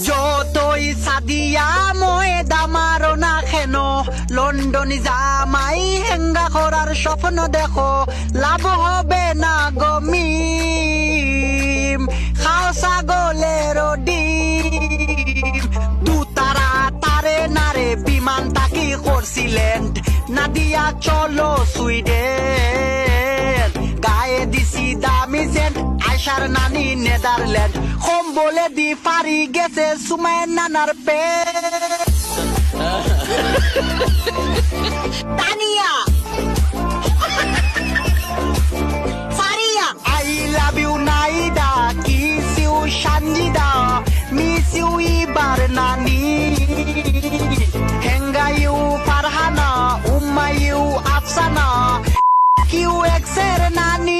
যতই সাদিয়া ময়দা মারো না কেন, লন্ডনে জামাই হেঙ্গা করার স্বপ্ন দেখো, লাভ হবে না গমিম, খাও ছাগলের ডিম। দু তারা তারে নারে বিমান তাকি করছিলেন, নাদিয়া চলো সুইডেন, গায়ে দিছি দামি সেন্ট আয়সার নানি নেদারল্যান্ড, কম বলে দি পারি গেছে সুমায়ের নানার পেট। Tania Faria I love you Naida, kiss you Sanjida, miss you ইবার নানি, হেঙ্গা you Farhana, Umma you Afsana, Q এক্সের নানি।